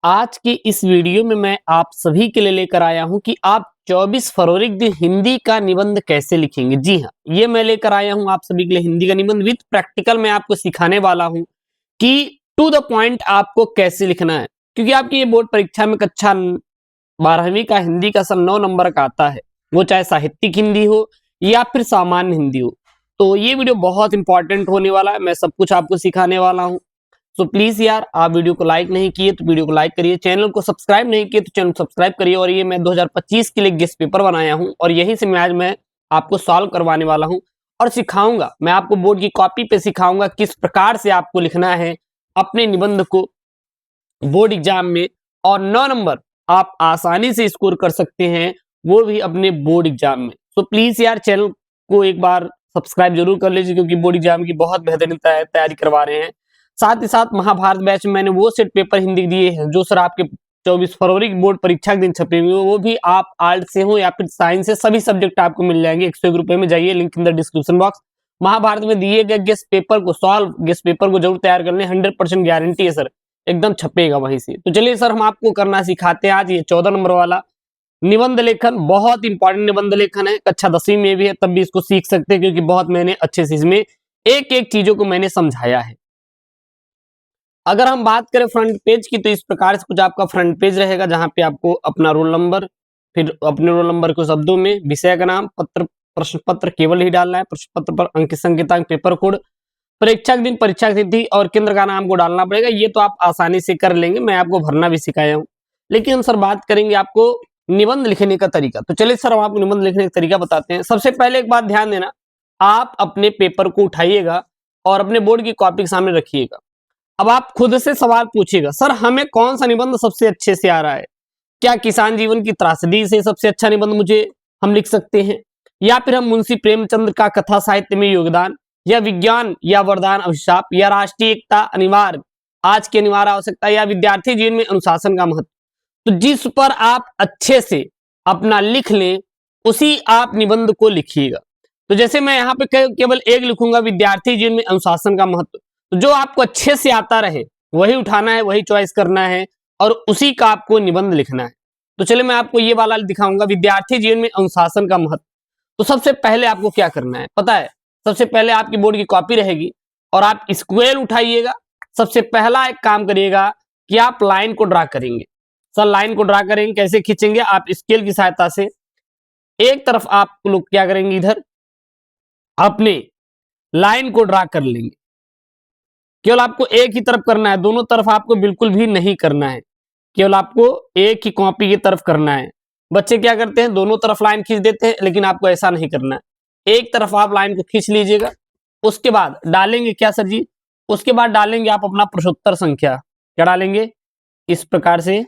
आज की इस वीडियो में मैं आप सभी के लिए लेकर आया हूं कि आप 24 फरवरी के दिन हिंदी का निबंध कैसे लिखेंगे। जी हाँ, ये मैं लेकर आया हूं आप सभी के लिए हिंदी का निबंध विद प्रैक्टिकल। मैं आपको सिखाने वाला हूं कि टू द पॉइंट आपको कैसे लिखना है, क्योंकि आपकी ये बोर्ड परीक्षा में कक्षा 12वीं का हिंदी का सर 9 नंबर का आता है, वो चाहे साहित्यिक हिंदी हो या फिर सामान्य हिंदी हो। तो ये वीडियो बहुत इंपॉर्टेंट होने वाला है, मैं सब कुछ आपको सिखाने वाला हूँ। सो प्लीज यार, आप वीडियो को लाइक नहीं किए तो वीडियो को लाइक करिए, चैनल को सब्सक्राइब नहीं किए तो चैनल को सब्सक्राइब करिए। और ये मैं 2025 के लिए गेस्ट पेपर बनाया हूं और यही से आज मैं आपको सॉल्व करवाने वाला हूं और सिखाऊंगा। मैं आपको बोर्ड की कॉपी पे सिखाऊंगा किस प्रकार से आपको लिखना है अपने निबंध को बोर्ड एग्जाम में, और 9 नंबर आप आसानी से स्कोर कर सकते हैं, वो भी अपने बोर्ड एग्जाम में। तो प्लीज यार, चैनल को एक बार सब्सक्राइब जरूर कर लीजिए, क्योंकि बोर्ड एग्जाम की बहुत बेहतरीन तैयारी करवा रहे हैं। साथ ही साथ महाभारत बैच में मैंने वो सेट पेपर हिंदी दिए हैं जो सर आपके 24 फरवरी की बोर्ड परीक्षा के दिन छपे हुए, वो भी आप आर्ट से हो या फिर साइंस से, सभी सब्जेक्ट आपको मिल जाएंगे 101 रुपए में। जाइए, link in the description box. Mahabharat में दिए गए गेस्ट पेपर को गेस्ट पेपर को जरूर तैयार कर लें, 100% गारंटी है सर, एकदम छपेगा वहीं से। तो चलिए सर, हम आपको करना सिखाते हैं आज ये 14 नंबर वाला निबंध लेखन। बहुत इंपॉर्टेंट निबंध लेखन है, कक्षा 10वीं में भी है तब भी इसको सीख सकते हैं, क्योंकि बहुत मैंने अच्छे से इसमें एक एक चीजों को मैंने समझाया है। अगर हम बात करें फ्रंट पेज की, तो इस प्रकार से कुछ आपका फ्रंट पेज रहेगा, जहां पे आपको अपना रोल नंबर, फिर अपने रोल नंबर को शब्दों में, विषय का नाम, पत्र, प्रश्न पत्र केवल ही डालना है, प्रश्न पत्र पर अंक संकेतांक, पेपर कोड, परीक्षा के दिन, परीक्षा की तिथि और केंद्र का नाम को डालना पड़ेगा। ये तो आप आसानी से कर लेंगे, मैं आपको भरना भी सिखाया हूँ। लेकिन हम सर बात करेंगे आपको निबंध लिखने का तरीका। तो चलिए सर, हम आपको निबंध लिखने का तरीका बताते हैं। सबसे पहले एक बात ध्यान देना, आप अपने पेपर को उठाइएगा और अपने बोर्ड की कॉपी के सामने रखिएगा। अब आप खुद से सवाल पूछिएगा, सर हमें कौन सा निबंध सबसे अच्छे से आ रहा है? क्या किसान जीवन की त्रासदी से सबसे अच्छा निबंध मुझे हम लिख सकते हैं, या फिर हम मुंशी प्रेमचंद का कथा साहित्य में योगदान, या विज्ञान या वरदान अभिशाप, या राष्ट्रीय एकता अनिवार्य, आज की अनिवार्य आवश्यकता, या विद्यार्थी जीवन में अनुशासन का महत्व। तो जिस पर आप अच्छे से अपना लिख लें, उसी आप निबंध को लिखिएगा। तो जैसे मैं यहाँ पे केवल एक लिखूंगा, विद्यार्थी जीवन में अनुशासन का महत्व। तो जो आपको अच्छे से आता रहे वही उठाना है, वही चॉइस करना है और उसी का आपको निबंध लिखना है। तो चलिए मैं आपको ये वाला दिखाऊंगा, विद्यार्थी जीवन में अनुशासन का महत्व। तो सबसे पहले आपको क्या करना है पता है? सबसे पहले आपकी बोर्ड की कॉपी रहेगी और आप स्क्वायर उठाइएगा। सबसे पहला एक काम करिएगा कि आप लाइन को ड्रा करेंगे। सर लाइन को ड्रा करेंगे, कैसे खींचेंगे? आप स्केल की सहायता से एक तरफ आप लोग क्या करेंगे, इधर अपने लाइन को ड्रा कर लेंगे। केवल आपको एक ही तरफ करना है, दोनों तरफ आपको बिल्कुल भी नहीं करना है, केवल आपको एक ही कॉपी की तरफ करना है। बच्चे क्या करते हैं, दोनों तरफ लाइन खींच देते हैं, लेकिन आपको ऐसा नहीं करना है। एक तरफ आप लाइन को खींच लीजिएगा। उसके बाद डालेंगे क्या सर जी? उसके बाद डालेंगे आप अपना प्रश्नोत्तर संख्या। क्या डालेंगे? इस प्रकार से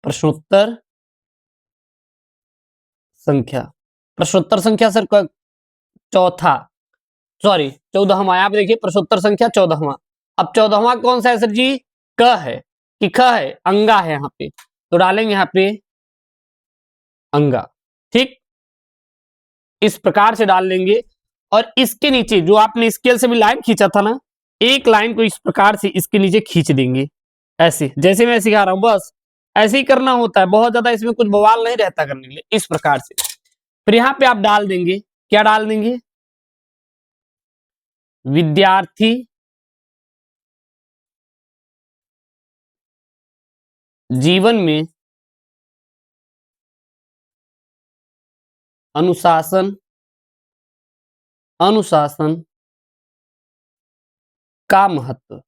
प्रश्नोत्तर संख्या। प्रश्नोत्तर संख्या सर का चौथा, सॉरी 14वां। आप देखिए प्रश्नोत्तर संख्या 14वां। अब 14वां कौन सा है सर जी? क है कि ख है? अंगा है यहाँ पे, तो डालेंगे यहाँ पे अंगा। ठीक, इस प्रकार से डाल लेंगे। और इसके नीचे जो आपने स्केल से भी लाइन खींचा था ना, एक लाइन को इस प्रकार से इसके नीचे खींच देंगे, ऐसे जैसे मैं सिखा रहा हूं, बस ऐसे ही करना होता है। बहुत ज्यादा इसमें कुछ बवाल नहीं रहता करने के लिए, इस प्रकार से। फिर यहाँ पे आप डाल देंगे, क्या डाल देंगे? विद्यार्थी जीवन में अनुशासन का महत्व,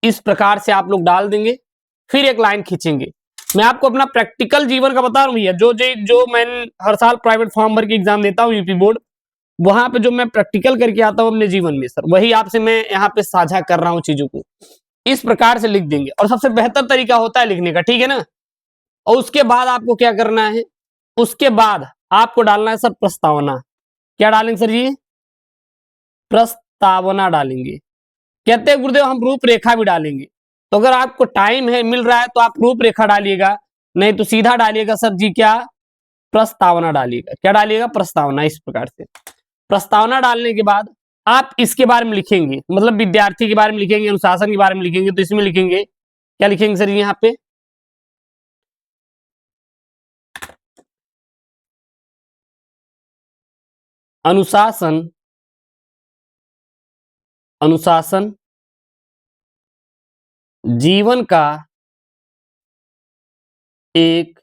इस प्रकार से आप लोग डाल देंगे। फिर एक लाइन खींचेंगे। मैं आपको अपना प्रैक्टिकल जीवन का बता रहा हूं भैया, जो मैं हर साल प्राइवेट फॉर्म भर के एग्जाम देता हूं यूपी बोर्ड, वहां पे जो मैं प्रैक्टिकल करके आता हूं अपने जीवन में सर, वही आपसे मैं यहाँ पे साझा कर रहा हूं चीजों को। इस प्रकार से लिख देंगे, और सबसे बेहतर तरीका होता है लिखने का, ठीक है ना? और उसके बाद आपको क्या करना है? उसके बाद आपको डालना है सर प्रस्तावना। क्या डालेंगे सर जी? प्रस्तावना डालेंगे। कहते हैं गुरुदेव हम रूपरेखा भी डालेंगे। तो अगर आपको टाइम है, मिल रहा है, तो आप रूपरेखा डालिएगा, नहीं तो सीधा डालिएगा सर जी क्या? प्रस्तावना डालिएगा। क्या डालिएगा? प्रस्तावना। इस प्रकार से प्रस्तावना डालने के बाद आप इसके बारे में लिखेंगे, मतलब विद्यार्थी के बारे में लिखेंगे, अनुशासन के बारे में लिखेंगे, तो इसमें लिखेंगे क्या लिखेंगे सर यहाँ पे? अनुशासन, अनुशासन जीवन का एक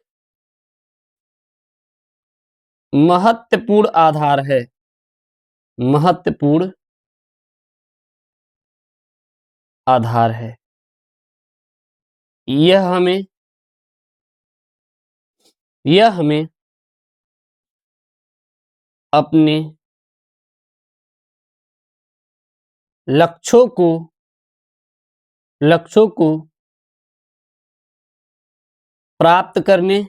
महत्वपूर्ण आधार है, महत्वपूर्ण आधार है। यह हमें अपने लक्ष्यों को प्राप्त करने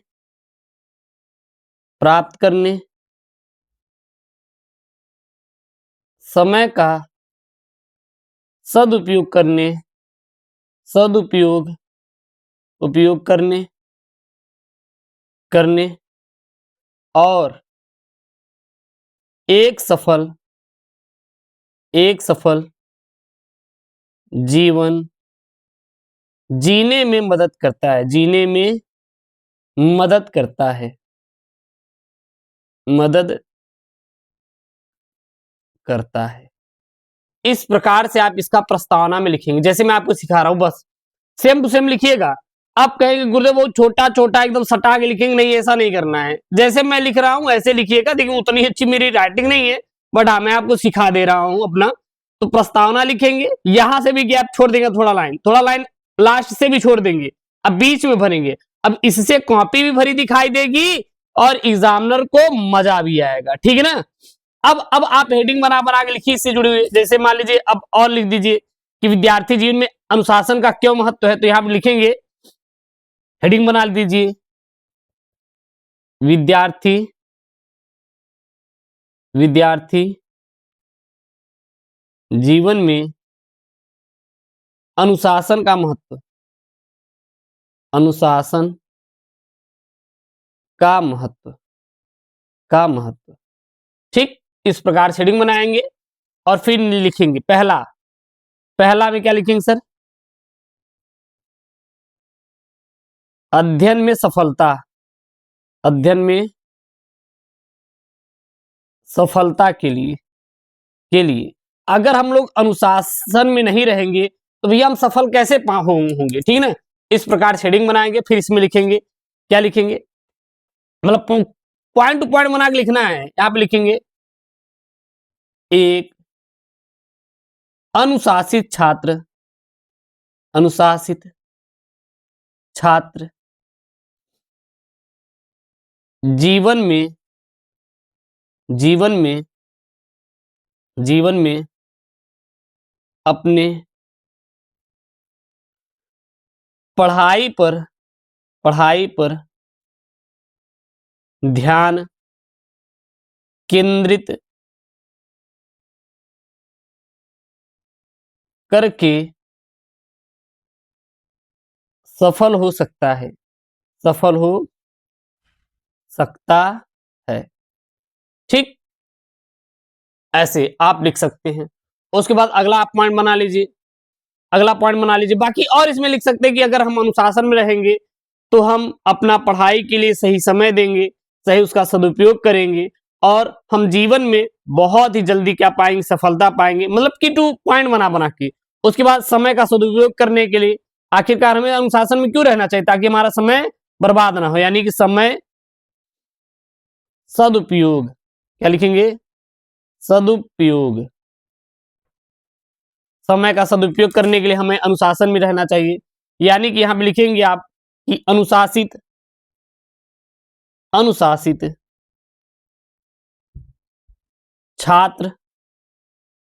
समय का सदुपयोग करने और एक सफल जीवन जीने में मदद करता है, मदद करता है। इस प्रकार से आप इसका प्रस्तावना में लिखेंगे, जैसे मैं आपको सिखा रहा हूं, बस सेम टू सेम लिखिएगा। आप कहेंगे गुरुदेव वो छोटा छोटा एकदम सटा के लिखेंगे, नहीं ऐसा नहीं करना है, जैसे मैं लिख रहा हूं ऐसे लिखिएगा। देखिए उतनी अच्छी मेरी राइटिंग नहीं है, बट हाँ मैं आपको सिखा दे रहा हूं अपना। तो प्रस्तावना लिखेंगे, यहां से भी गैप छोड़ देंगे, थोड़ा लाइन लास्ट से भी छोड़ देंगे, अब बीच में भरेंगे। अब इससे कॉपी भी भरी दिखाई देगी और एग्जामिनर को मजा भी आएगा, ठीक है ना। अब आप हेडिंग बना बना के लिखिए इससे जुड़े हुए, जैसे मान लीजिए अब और लिख दीजिए कि विद्यार्थी जीवन में अनुशासन का क्यों महत्व है, तो यहां पर लिखेंगे, हेडिंग बना दीजिए, विद्यार्थी जीवन में अनुशासन का महत्व, अनुशासन का महत्व, ठीक। इस प्रकार से हेडिंग बनाएंगे और फिर लिखेंगे पहला में क्या लिखेंगे सर? अध्ययन में सफलता के लिए अगर हम लोग अनुशासन में नहीं रहेंगे तो भैया हम सफल कैसे होंगे, ठीक है ना। इस प्रकार से हेडिंग बनाएंगे, फिर इसमें लिखेंगे, क्या लिखेंगे, मतलब पॉइंट टू पॉइंट बना के लिखना है। यहां पे लिखेंगे एक अनुशासित छात्र जीवन में अपने पढ़ाई पर ध्यान केंद्रित करके सफल हो सकता है, ठीक। ऐसे आप लिख सकते हैं। उसके बाद अगला पॉइंट बना लीजिए, बाकी और इसमें लिख सकते हैं कि अगर हम अनुशासन में रहेंगे तो हम अपना पढ़ाई के लिए सही समय देंगे, सही उसका सदुपयोग करेंगे और हम जीवन में बहुत ही जल्दी क्या पाएंगे, सफलता पाएंगे, मतलब कि 2 पॉइंट बना के। उसके बाद समय का सदुपयोग करने के लिए आखिरकार हमें अनुशासन में क्यों रहना चाहिए, ताकि हमारा समय बर्बाद ना हो, यानी कि समय सदुपयोग, क्या लिखेंगे, सदुपयोग, समय का सदुपयोग करने के लिए हमें अनुशासन में रहना चाहिए। यानी कि यहां पे लिखेंगे आप कि अनुशासित छात्र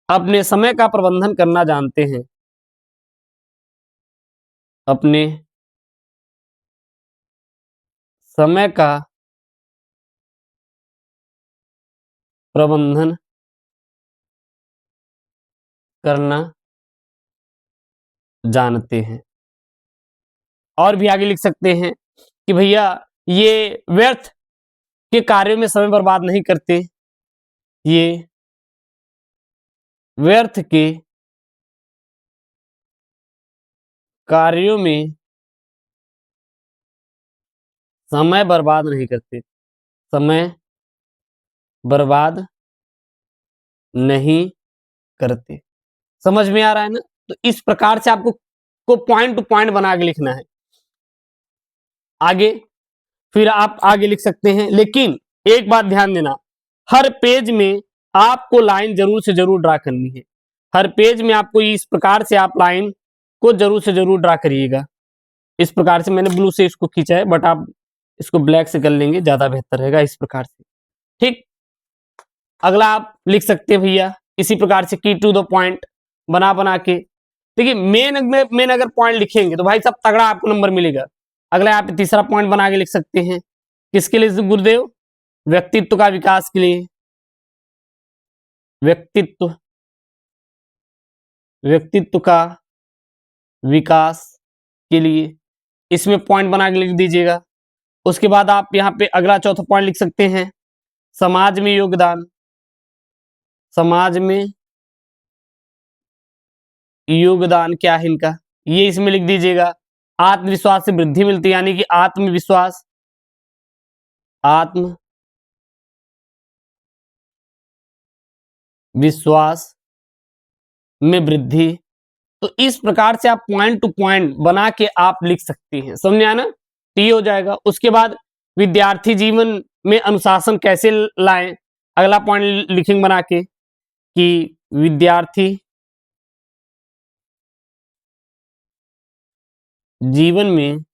अपने समय का प्रबंधन करना जानते हैं, अपने समय का प्रबंधन करना जानते हैं। और भी आगे लिख सकते हैं कि भैया ये व्यर्थ के कार्यों में समय बर्बाद नहीं करते, ये व्यर्थ के कार्यों में समय बर्बाद नहीं करते, समय बर्बाद नहीं करते। समझ में आ रहा है ना? तो इस प्रकार से आपको को पॉइंट टू पॉइंट बना के लिखना है। आगे फिर आप आगे लिख सकते हैं, लेकिन एक बात ध्यान देना, हर पेज में आपको लाइन जरूर से जरूर ड्रा करनी है। हर पेज में आपको इस प्रकार से आप लाइन को जरूर से जरूर ड्रा करिएगा। इस प्रकार से मैंने ब्लू से इसको खींचा है, बट आप इसको ब्लैक से कर लेंगे, ज्यादा बेहतर रहेगा इस प्रकार से। ठीक, अगला आप लिख सकते हैं भैया इसी प्रकार से की टू द पॉइंट बना बना के। देखिए मेन अगर पॉइंट लिखेंगे तो भाई साहब तगड़ा आपको नंबर मिलेगा। अगला आप तीसरा पॉइंट बना के लिख सकते हैं, किसके लिए गुरुदेव? व्यक्तित्व का विकास के लिए। व्यक्तित्व व्यक्तित्व का विकास के लिए इसमें पॉइंट बना के लिख दीजिएगा। उसके बाद आप यहाँ पे अगला चौथा पॉइंट लिख सकते हैं, समाज में योगदान। समाज में योगदान क्या है इनका, ये इसमें लिख दीजिएगा। आत्मविश्वास से वृद्धि मिलती है, यानी कि आत्मविश्वास में वृद्धि। तो इस प्रकार से आप पॉइंट टू पॉइंट बना के आप लिख सकते हैं। समझ आया ना? तो ये हो जाएगा। उसके बाद विद्यार्थी जीवन में अनुशासन कैसे लाएं, अगला पॉइंट लिखेंगे बना के कि विद्यार्थी जीवन में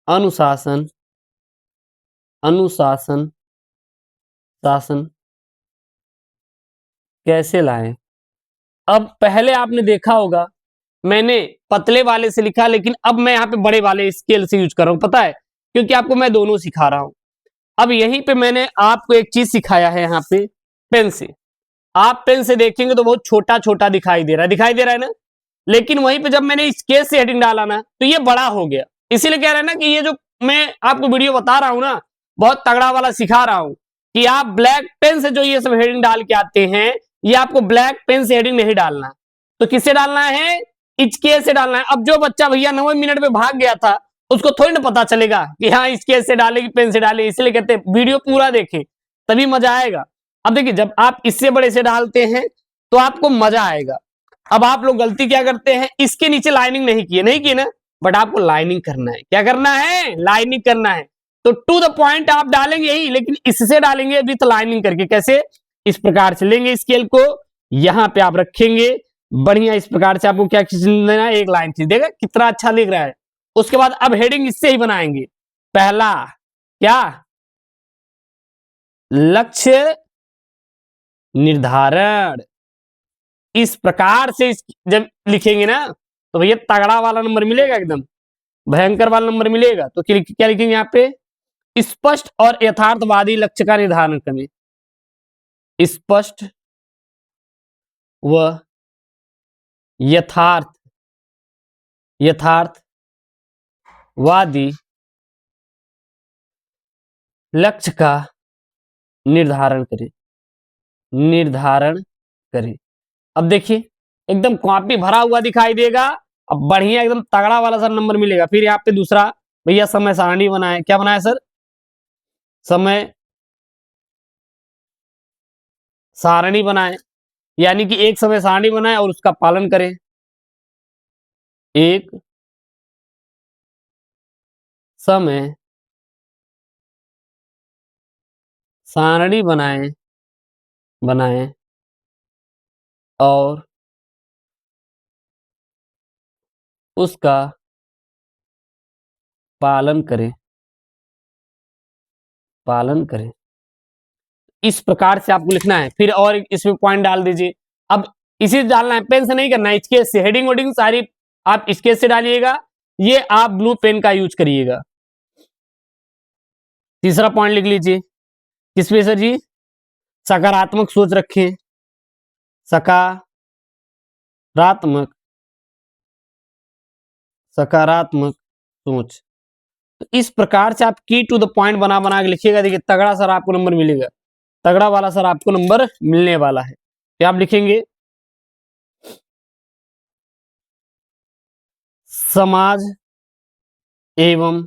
अनुशासन शासन कैसे लाएं। अब पहले आपने देखा होगा मैंने पतले वाले से लिखा, लेकिन अब मैं यहाँ पे बड़े वाले स्केल से यूज कर रहा हूं, पता है क्योंकि आपको मैं दोनों सिखा रहा हूं। अब यहीं पे मैंने आपको एक चीज सिखाया है, यहाँ पे पेन से। आप पेन से देखेंगे तो बहुत छोटा छोटा दिखाई दे रहा है ना, लेकिन वहीं पे जब मैंने स्केल से हेडिंग डाला ना तो ये बड़ा हो गया। इसीलिए कह रहे हैं ना कि ये जो मैं आपको वीडियो बता रहा हूं ना, बहुत तगड़ा वाला सिखा रहा हूं कि आप ब्लैक पेन से जो ये सब हेडिंग डाल के आते हैं, ये आपको ब्लैक पेन से हेडिंग नहीं डालना। तो किससे डालना है? स्केल से डालना है। अब जो बच्चा भैया 9 मिनट में भाग गया था, उसको थोड़ी ना पता चलेगा कि हाँ स्केल से डालेगी पेन से डाले। इसलिए कहते हैं वीडियो पूरा देखें तभी मजा आएगा। अब देखिए जब आप इससे बड़े से डालते हैं तो आपको मजा आएगा। अब आप लोग गलती क्या करते हैं, इसके नीचे लाइनिंग नहीं की ना, बट आपको लाइनिंग करना है। क्या करना है? लाइनिंग करना है। तो टू द पॉइंट आप डालेंगे यही, लेकिन इससे डालेंगे विथ लाइनिंग करके। कैसे? इस प्रकार से लेंगे स्केल को, यहां पे आप रखेंगे बढ़िया। इस प्रकार से आपको क्या खींच लेना है? एक लाइन खींच देगा, कितना अच्छा लिख रहा है। उसके बाद अब हेडिंग इससे ही बनाएंगे। पहला क्या? लक्ष्य निर्धारण। इस प्रकार से जब लिखेंगे ना तो भैया तगड़ा वाला नंबर मिलेगा, एकदम भयंकर वाला नंबर मिलेगा। तो क्या लिखेंगे यहाँ पे? स्पष्ट और यथार्थवादी लक्ष्य का निर्धारण करें। स्पष्ट व यथार्थवादी लक्ष्य का निर्धारण करें। अब देखिए एकदम कॉपी भरा हुआ दिखाई देगा। अब बढ़िया एकदम तगड़ा वाला सर नंबर मिलेगा। फिर यहाँ पे दूसरा भैया समय सारणी बनाए। क्या बनाए सर? समय सारणी बनाए, यानी कि एक समय सारणी बनाए और उसका पालन करें। एक समय सारणी बनाए और उसका पालन करें। इस प्रकार से आपको लिखना है। फिर और इसमें पॉइंट डाल दीजिए। अब इसी डालना है, पेन से नहीं करना है। स्केच से हेडिंग वेडिंग सारी आप स्केच से डालिएगा। ये आप ब्लू पेन का यूज करिएगा। तीसरा पॉइंट लिख लीजिए। किस पे सर जी? सकारात्मक सोच रखें। सकारात्मक सोच। तो इस प्रकार से आप की टू द पॉइंट बना बना के लिखिएगा। देखिए तगड़ा सर आपको नंबर मिलेगा, तगड़ा वाला सर आपको नंबर मिलने वाला है। क्या आप लिखेंगे? समाज एवं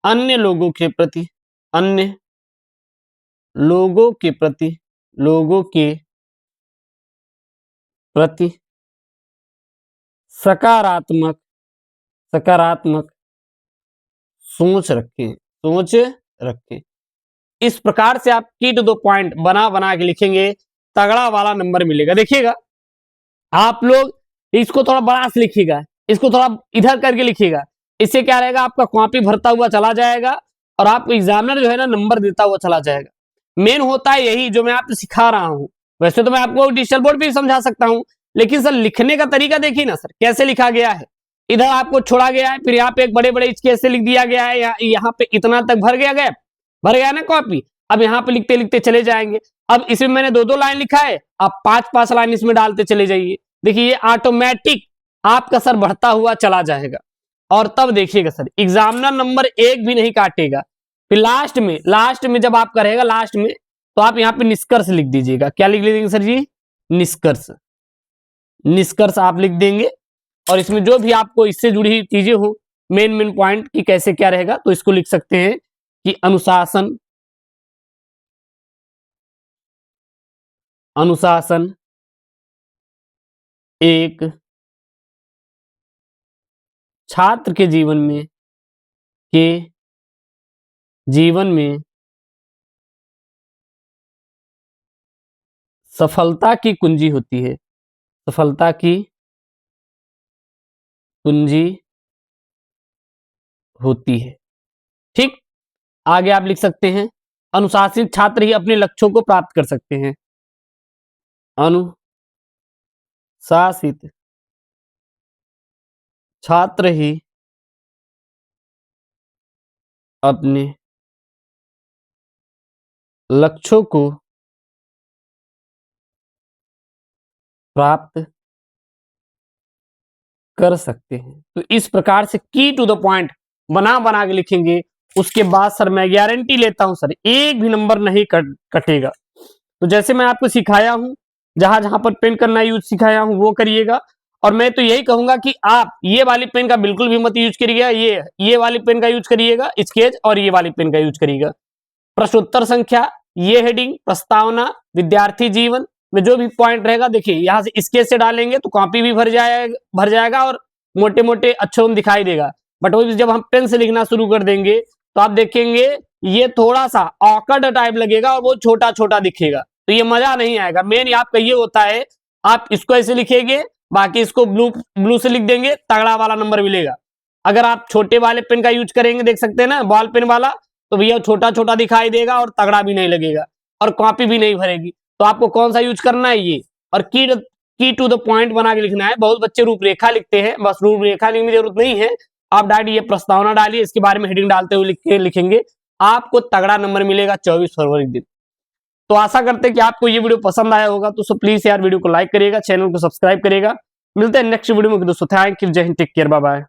अन्य लोगों के प्रति, अन्य लोगों के प्रति, लोगों के प्रति सकारात्मक, सकारात्मक सोच रखें, सोच रखें। इस प्रकार से आप की टू द पॉइंट बना बना के लिखेंगे, तगड़ा वाला नंबर मिलेगा। देखिएगा, आप लोग इसको थोड़ा बड़ा से लिखिएगा, इसको थोड़ा इधर करके लिखिएगा। इससे क्या रहेगा, आपका कॉपी भरता हुआ चला जाएगा और आपको एग्जामिनर जो है ना नंबर देता हुआ चला जाएगा। मेन होता है यही जो मैं आपको सिखा रहा हूं। वैसे तो मैं आपको डिजिटल बोर्ड पे भी समझा सकता हूं, लेकिन सर लिखने का तरीका देखिए ना सर, कैसे लिखा गया है। इधर आपको छोड़ा गया है, फिर यहाँ पे एक बड़े बड़े स्केच से लिख दिया गया है, यहाँ पे इतना तक भर गया गैप, भर गया ना कॉपी। अब यहाँ पे लिखते लिखते चले जाएंगे। अब इसमें मैंने 2-2 लाइन लिखा है, आप 5-5 लाइन इसमें डालते चले जाइए। देखिए ये ऑटोमेटिक आपका सर बढ़ता हुआ चला जाएगा। और तब देखिएगा सर एग्जामिनर नंबर एक भी नहीं काटेगा। फिर लास्ट में जब आप करेगा लास्ट में, तो आप यहाँ पे निष्कर्ष लिख दीजिएगा। क्या लिख दीजिएगा सर जी? निष्कर्ष। निष्कर्ष आप लिख देंगे और इसमें जो भी आपको इससे जुड़ी हुई चीजें हो, मेन पॉइंट कि कैसे क्या रहेगा, तो इसको लिख सकते हैं कि अनुशासन, अनुशासन एक छात्र के जीवन में सफलता की कुंजी होती है, सफलता की कुंजी होती है। ठीक, आगे आप लिख सकते हैं अनुशासित छात्र ही अपने लक्ष्यों को प्राप्त कर सकते हैं। अनुशासित छात्र ही अपने लक्ष्यों को प्राप्त कर सकते हैं। तो इस प्रकार से की टू द पॉइंट बना बना के लिखेंगे। उसके बाद सर मैं गारंटी लेता हूं सर एक भी नंबर नहीं कटेगा। तो जैसे मैं आपको सिखाया हूं, जहां जहां पर पेन करना यूज सिखाया हूं वो करिएगा। और मैं तो यही कहूंगा कि आप ये वाली पेन का बिल्कुल भी मत यूज करिएगा, ये वाली पेन का यूज करिएगा स्केच, और ये वाली पेन का यूज करिएगा। प्रश्नोत्तर संख्या, ये हेडिंग, प्रस्तावना, विद्यार्थी जीवन में जो भी पॉइंट रहेगा, देखिए यहाँ से स्केच से डालेंगे तो कॉपी भी भर जाएगा और मोटे मोटे अक्षरों में दिखाई देगा। बट वो जब हम पेन से लिखना शुरू कर देंगे तो आप देखेंगे ये थोड़ा सा ऑकवर्ड टाइप लगेगा और वो छोटा छोटा दिखेगा, तो ये मजा नहीं आएगा। मेन आपका ये होता है, आप इसको ऐसे लिखेंगे, बाकी इसको ब्लू से लिख देंगे, तगड़ा वाला नंबर मिलेगा। अगर आप छोटे वाले पेन का यूज करेंगे, देख सकते हैं ना बॉल पेन वाला, तो भैया छोटा छोटा दिखाई देगा और तगड़ा भी नहीं लगेगा और कॉपी भी नहीं भरेगी। तो आपको कौन सा यूज करना है, ये। और की टू द पॉइंट बना के लिखना है। बहुत बच्चे रूपरेखा लिखते हैं, बस रूपरेखा लिखने की जरूरत नहीं है। आप डायरेक्ट ये प्रस्तावना डालिए, इसके बारे में हेडिंग डालते हुए लिखेंगे, आपको तगड़ा नंबर मिलेगा 24 फरवरी दिन। तो आशा करते हैं कि आपको ये वीडियो पसंद आया होगा। तो प्लीज यार वीडियो को लाइक करिएगा, चैनल को सब्सक्राइब करिएगा। मिलते हैं नेक्स्ट वीडियो में दोस्तों। थैंक यू, जय हिंद, टेक केयर, बाय बाय।